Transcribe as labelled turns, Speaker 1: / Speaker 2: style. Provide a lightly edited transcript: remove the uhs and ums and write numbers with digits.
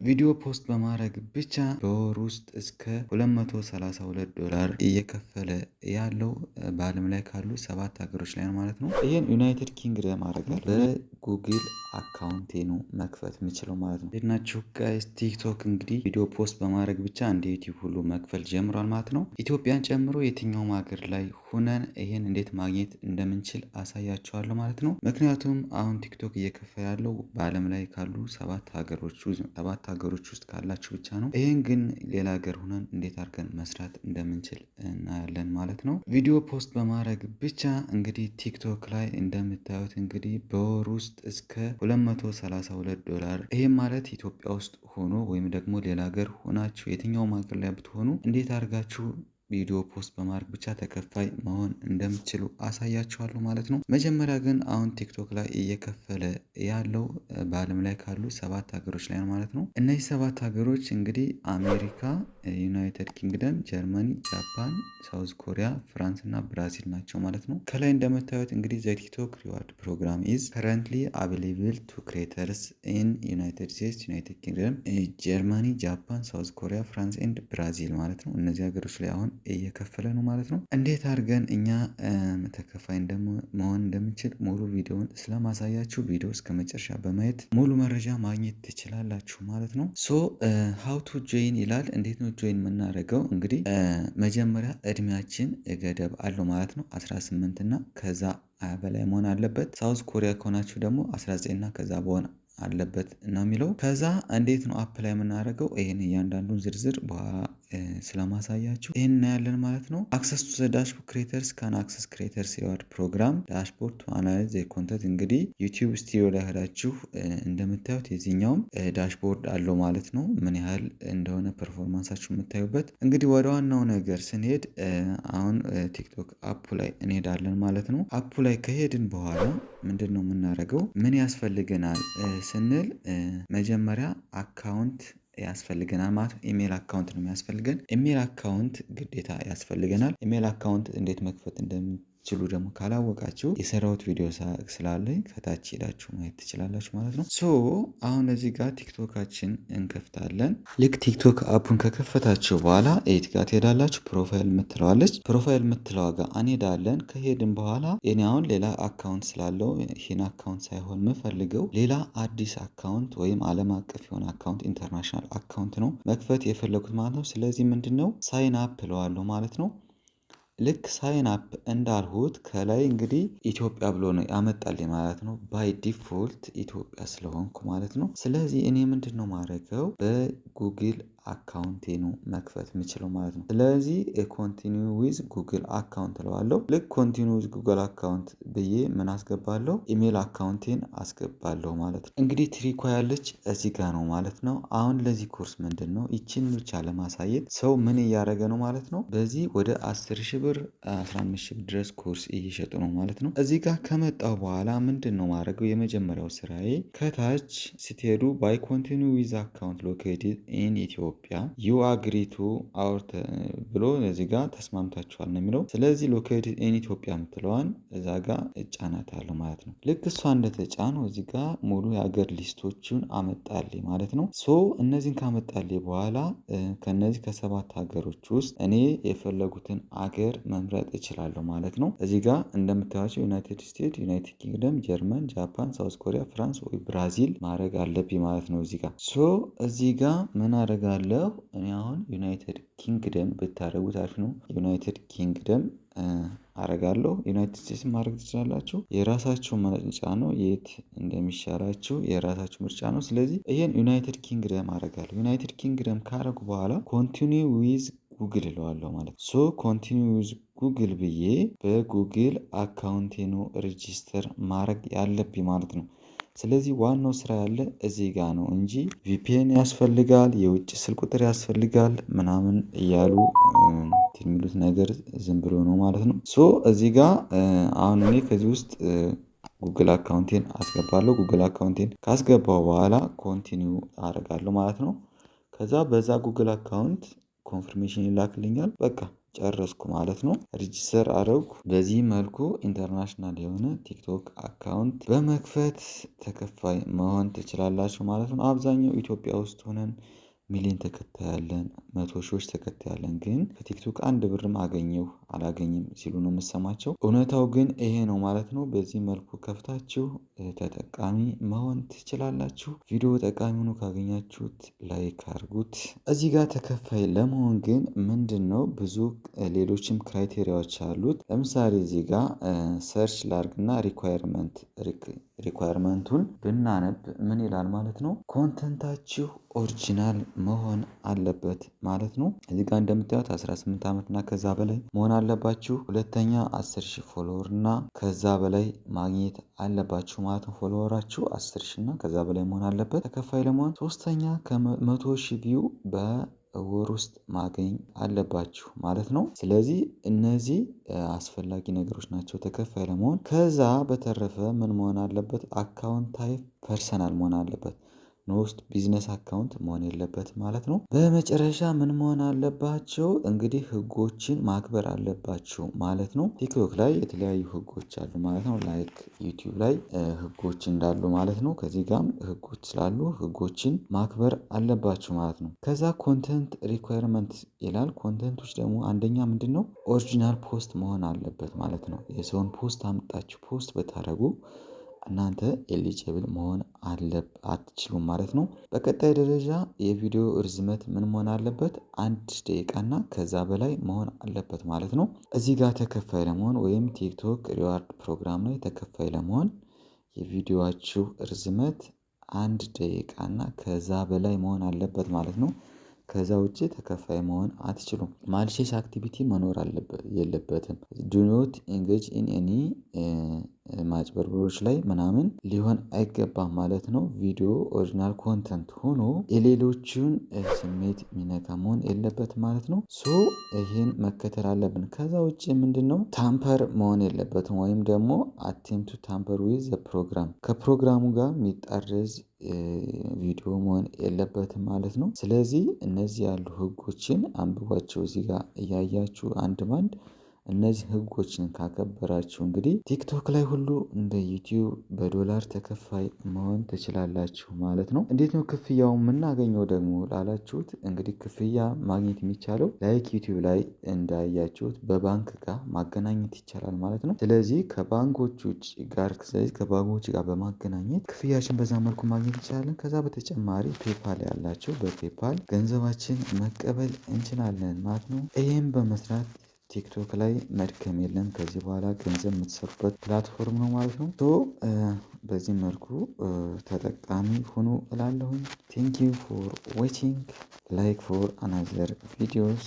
Speaker 1: ቪዲዮ ፖስት በማድረግ ብቻ በወር ውስጥ እስከ $232 እየከፈለ ያለው በዓለም ላይ ካሉ 7 ሀገሮች ላይ ነው ማለት ነው። ይህን ዩናይትድ ኪንግደም አደርጋለሁ በጉግል አካውንቴ ነው መክፈት የምችለው ማለት ነው። እንዴት ናችሁ ጋይስ? ቲክቶክ እንግዲህ ቪዲዮ ፖስት በማድረግ ብቻ እንደ ዩቲዩብ ሁሉ መክፈል ጀምሯል ማለት ነው። ኢትዮጵያን ጨምሮ የትኛውም ሀገር ላይ ሁነን ይህን እንዴት ማግኘት እንደምንችል አሳያችኋለሁ ማለት ነው። ምክንያቱም አሁን ቲክቶክ እየከፈለ ያለው በዓለም ላይ ካሉ 7 ሀገሮች ውስጥ ካላችሁ ብቻ ነው። ይህን ግን ሌላ ሀገር ሁነን እንዴት አድርገን መስራት እንደምንችል እናያለን ማለት ነው። ቪዲዮ ፖስት በማድረግ ብቻ እንግዲህ ቲክቶክ ላይ እንደምታዩት እንግዲህ በወር ውስጥ እስከ $232 ይህም ማለት ኢትዮጵያ ውስጥ ሆኖ ወይም ደግሞ ሌላ ሀገር ሆናችሁ የትኛውም ሀገር ላይ ብትሆኑ እንዴት አድርጋችሁ ቪዲዮ ፖስት በማድረግ ብቻ ተከፋይ መሆን እንደምትችሉ አሳያችኋለሁ ማለት ነው። መጀመሪያ ግን አሁን ቲክቶክ ላይ እየከፈለ ያለው በዓለም ላይ ካሉ 7 ሀገሮች ላይ ነው ማለት ነው። እነዚህ 7 ሀገሮች እንግዲህ አሜሪካ፣ ዩናይትድ ኪንግደም፣ ጀርመኒ፣ ጃፓን፣ ሳውዝ ኮሪያ፣ ፍራንስ እና ብራዚል ናቸው ማለት ነው። ከላይ እንደምታዩት እንግዲህ ዘ ቲክቶክ ሪዋርድ ፕሮግራም ኢዝ ከረንትሊ አቬሌብል ቱ ክሬተርስ ኢን ዩናይትድ ስቴትስ፣ ዩናይትድ ኪንግደም፣ ጀርመኒ፣ ጃፓን፣ ሳውዝ ኮሪያ፣ ፍራንስ ኤንድ ብራዚል ማለት ነው። እነዚህ ሀገሮች ላይ አሁን እየከፈለ ነው ማለት ነው። እንዴት አድርገን እኛ ተከፋይ መሆን እንደምንችል ሙሉ ቪዲዮውን ስለማሳያችሁ ቪዲዮ እስከ መጨረሻ በማየት ሙሉ መረጃ ማግኘት ትችላላችሁ ማለት ነው። ሶ ሃው ቱ ጆይን ይላል። እንዴት ነው ጆይን የምናደርገው? እንግዲህ መጀመሪያ እድሜያችን ገደብ አለው ማለት ነው። 18 እና ከዛ በላይ መሆን አለበት። ሳውዝ ኮሪያ ከሆናችሁ ደግሞ 19 እና ከዛ በሆነ አለበት ነው የሚለው። ከዛ እንዴት ነው አፕ ላይ የምናደርገው? ይህን እያንዳንዱን ዝርዝር በኋላ ስለማሳያችሁ ይህን እናያለን ማለት ነው። አክሰስ ቱ ዘ ዳሽቦርድ ክሬተርስ ካን አክሰስ ክሬተርስ ሪዋርድ ፕሮግራም ዳሽቦርድ ቱ አናላይዝ ኮንተንት። እንግዲህ ዩቲዩብ ስቱዲዮ ላይ ሄዳችሁ እንደምታዩት የዚህኛውም ዳሽቦርድ አለው ማለት ነው። ምን ያህል እንደሆነ ፐርፎርማንሳችሁ የምታዩበት። እንግዲህ ወደ ዋናው ነገር ስንሄድ አሁን ቲክቶክ አፑ ላይ እንሄዳለን ማለት ነው። አፑ ላይ ከሄድን በኋላ ምንድን ነው የምናደርገው? ምን ያስፈልገናል ስንል መጀመሪያ አካውንት ያስፈልገናል ማለት ነው። ኢሜል አካውንት ነው የሚያስፈልገን። ኢሜል አካውንት ግዴታ ያስፈልገናል። ኢሜል አካውንት እንዴት መክፈት እንደምትችሉ ደግሞ ካላወቃችሁ የሰራሁት ቪዲዮ ስላለኝ ከታች ሄዳችሁ ማየት ትችላላችሁ ማለት ነው። ሶ አሁን እዚህ ጋር ቲክቶካችን እንከፍታለን። ልክ ቲክቶክ አፑን ከከፈታችሁ በኋላ ኤት ጋር ትሄዳላችሁ። ፕሮፋይል የምትለዋለች። ፕሮፋይል የምትለዋ ጋር እንሄዳለን። ከሄድን በኋላ እኔ አሁን ሌላ አካውንት ስላለው ይህን አካውንት ሳይሆን የምፈልገው ሌላ አዲስ አካውንት ወይም ዓለም አቀፍ የሆነ አካውንት ኢንተርናሽናል አካውንት ነው መክፈት የፈለጉት ማለት ነው። ስለዚህ ምንድን ነው ሳይን አፕ እለዋለሁ ማለት ነው። ልክ ሳይን አፕ እንዳልሁት ከላይ እንግዲህ ኢትዮጵያ ብሎ ነው ያመጣልኝ ማለት ነው። ባይ ዲፎልት ኢትዮጵያ ስለሆንኩ ማለት ነው። ስለዚህ እኔ ምንድን ነው ማድረገው በጉግል አካውንቴ ነው መክፈት የምችለው ማለት ነው። ስለዚህ ኮንቲኒው ዊዝ ጉግል አካውንት እለዋለሁ። ልክ ኮንቲኒው ዊዝ ጉግል አካውንት ብዬ ምን አስገባለሁ? ኢሜል አካውንቴን አስገባለሁ ማለት ነው። እንግዲህ ትሪኳ ያለች እዚህ ጋር ነው ማለት ነው። አሁን ለዚህ ኮርስ ምንድን ነው ይችን ብቻ ለማሳየት ሰው ምን እያደረገ ነው ማለት ነው። በዚህ ወደ 10,000 ብር 15,000 ብር ድረስ ኮርስ እየሸጡ ነው ማለት ነው። እዚህ ጋር ከመጣው በኋላ ምንድን ነው ማድረገው? የመጀመሪያው ስራዬ ከታች ስትሄዱ ባይ ኮንቲኒው ዊዝ አካውንት ሎኬትድ ኢን ኢትዮጵያ ዩ አግሪ ቱ አወር ብሎ እዚህ ጋር ተስማምታችኋል ነው የሚለው። ስለዚህ ሎኬትድ ኢን ኢትዮጵያ የምትለዋን እዛ ጋር እጫናታለሁ ማለት ነው። ልክ እሷ እንደተጫነው እዚህ ጋር ሙሉ የሀገር ሊስቶችን አመጣልኝ ማለት ነው። ሶ እነዚህን ካመጣልኝ በኋላ ከነዚህ ከ7 ሀገሮች ውስጥ እኔ የፈለጉትን አገር መምረጥ እችላለሁ ማለት ነው። እዚህ ጋር እንደምታዩቸው ዩናይትድ ስቴትስ፣ ዩናይትድ ኪንግደም፣ ጀርመን፣ ጃፓን፣ ሳውዝ ኮሪያ፣ ፍራንስ ወይ ብራዚል ማድረግ አለብኝ ማለት ነው። እዚህ ጋር እዚህ ጋር ምን አደርጋለሁ? እኔ አሁን ዩናይትድ ኪንግደም ብታደርጉት አሪፍ ነው። ዩናይትድ ኪንግደም አረጋለሁ። ዩናይትድ ስቴትስ ማድረግ ትችላላችሁ። የራሳችሁ ምርጫ ነው። የት እንደሚሻላችሁ የራሳችሁ ምርጫ ነው። ስለዚህ ይሄን ዩናይትድ ኪንግደም አረጋለሁ። ዩናይትድ ኪንግደም ካረጉ በኋላ ኮንቲኒው ዊዝ ጉግል እለዋለሁ ማለት ነው። ሶ ኮንቲኒው ዊዝ ጉግል ብዬ በጉግል አካውንቴ ነው ሬጂስተር ማድረግ ያለብኝ ማለት ነው። ስለዚህ ዋናው ስራ ያለ እዚህ ጋር ነው እንጂ ቪፒኤን ያስፈልጋል፣ የውጭ ስልክ ቁጥር ያስፈልጋል ምናምን እያሉ የሚሉት ነገር ዝም ብሎ ነው ማለት ነው። ሶ እዚህ ጋር አሁን እኔ ከዚህ ውስጥ ጉግል አካውንቴን አስገባለሁ። ጉግል አካውንቴን ካስገባው በኋላ ኮንቲኒው አደርጋለሁ ማለት ነው። ከዛ በዛ ጉግል አካውንት ኮንፈርሜሽን ይላክልኛል። በቃ ጨረስኩ ማለት ነው። ሬጂስተር አደረጉ። በዚህ መልኩ ኢንተርናሽናል የሆነ ቲክቶክ አካውንት በመክፈት ተከፋይ መሆን ትችላላችሁ ማለት ነው። አብዛኛው ኢትዮጵያ ውስጥ ሆነን ሚሊዮን ተከታይ ያለን 100 ሺዎች ተከታይ ያለን ግን ከቲክቶክ አንድ ብርም አገኘሁ አላገኝም ሲሉ ነው የምሰማቸው። እውነታው ግን ይሄ ነው ማለት ነው። በዚህ መልኩ ከፍታችሁ ተጠቃሚ መሆን ትችላላችሁ። ቪዲዮ ጠቃሚ ሆኖ ካገኛችሁት ላይክ አድርጉት። እዚህ ጋር ተከፋይ ለመሆን ግን ምንድነው ብዙ ሌሎችም ክራይቴሪያዎች አሉት። ለምሳሌ እዚህ ጋር ሰርች ላርግና ሪኳየርመንቱን ብናነብ ምን ይላል ማለት ነው። ኮንተንታችሁ ኦሪጂናል መሆን አለበት ማለት ነው። እዚህ ጋር እንደምታዩት 18 ዓመት እና ከዛ በላይ መሆን አለባችሁ። ሁለተኛ 10,000 ፎሎወር እና ከዛ በላይ ማግኘት አለባችሁ ማለት ነው። ፎሎወራችሁ 10,000 እና ከዛ በላይ መሆን አለበት ተከፋይ ለመሆን። ሶስተኛ ከ100,000 ቪው በወር ውስጥ ማገኝ አለባችሁ ማለት ነው። ስለዚህ እነዚህ አስፈላጊ ነገሮች ናቸው ተከፋይ ለመሆን። ከዛ በተረፈ ምን መሆን አለበት? አካውንት ታይፕ ፐርሰናል መሆን አለበት። ውስጥ ቢዝነስ አካውንት መሆን የለበትም ማለት ነው። በመጨረሻ ምን መሆን አለባቸው? እንግዲህ ህጎችን ማክበር አለባቸው ማለት ነው። ቲክቶክ ላይ የተለያዩ ህጎች አሉ ማለት ነው። ላይክ ዩቲዩብ ላይ ህጎች እንዳሉ ማለት ነው። ከዚህ ጋርም ህጎች ስላሉ ህጎችን ማክበር አለባችሁ ማለት ነው። ከዛ ኮንተንት ሪኳየርመንት ይላል። ኮንተንቶች ደግሞ አንደኛ ምንድነው? ኦሪጂናል ፖስት መሆን አለበት ማለት ነው። የሰውን ፖስት አምጣችሁ ፖስት ብታደርጉ እናንተ ኤሊጀብል መሆን አትችሉም ማለት ነው። በቀጣይ ደረጃ የቪዲዮ ርዝመት ምን መሆን አለበት? 1 ደቂቃ እና ከዛ በላይ መሆን አለበት ማለት ነው። እዚህ ጋር ተከፋይ ለመሆን ወይም ቲክቶክ ሪዋርድ ፕሮግራም ላይ ተከፋይ ለመሆን የቪዲዮአችሁ ርዝመት 1 ደቂቃ እና ከዛ በላይ መሆን አለበት ማለት ነው። ከዛ ውጪ ተከፋይ መሆን አትችሉም። ማልሼስ አክቲቪቲ መኖር የለበትም። ዱ ኖት ኢንጌጅ ኢን ኤኒ ማጭበርበሮች ላይ ምናምን ሊሆን አይገባም ማለት ነው። ቪዲዮ ኦሪጂናል ኮንተንት ሆኖ የሌሎችን ስሜት የሚነካ መሆን የለበትም ማለት ነው። ሶ ይሄን መከተል አለብን። ከዛ ውጪ ምንድነው? ታምፐር መሆን የለበትም ወይም ደግሞ አቴምፕት ቱ ታምፐር ዊዝ ዘ ፕሮግራም ከፕሮግራሙ ጋር የሚጣረዝ ቪዲዮ መሆን የለበትም ማለት ነው። ስለዚህ እነዚህ ያሉ ህጎችን አንብቧቸው እዚህ ጋር እያያችሁ አንድ ባንድ እነዚህ ህጎችን ካከበራችሁ እንግዲህ ቲክቶክ ላይ ሁሉ እንደ ዩቲዩብ በዶላር ተከፋይ መሆን ትችላላችሁ ማለት ነው። እንዴት ነው ክፍያው የምናገኘው ደግሞ ላላችሁት እንግዲህ ክፍያ ማግኘት የሚቻለው ላይክ ዩቲዩብ ላይ እንዳያችሁት በባንክ ጋር ማገናኘት ይቻላል ማለት ነው። ስለዚህ ከባንኮች ጋር በማገናኘት ክፍያችን በዛ መልኩ ማግኘት እንችላለን። ከዛ በተጨማሪ ፔፓል ያላቸው በፔፓል ገንዘባችን መቀበል እንችላለን ማለት ነው። ይህም በመስራት ቲክቶክ ላይ መድከም የለም። ከዚህ በኋላ ገንዘብ የምትሰሩበት ፕላትፎርም ነው ማለት ነው። በዚህ መልኩ ተጠቃሚ ሁኑ እላለሁኝ። ቴንክ ዩ ፎር ዋቺንግ ላይክ ፎር አናዘር ቪዲዮስ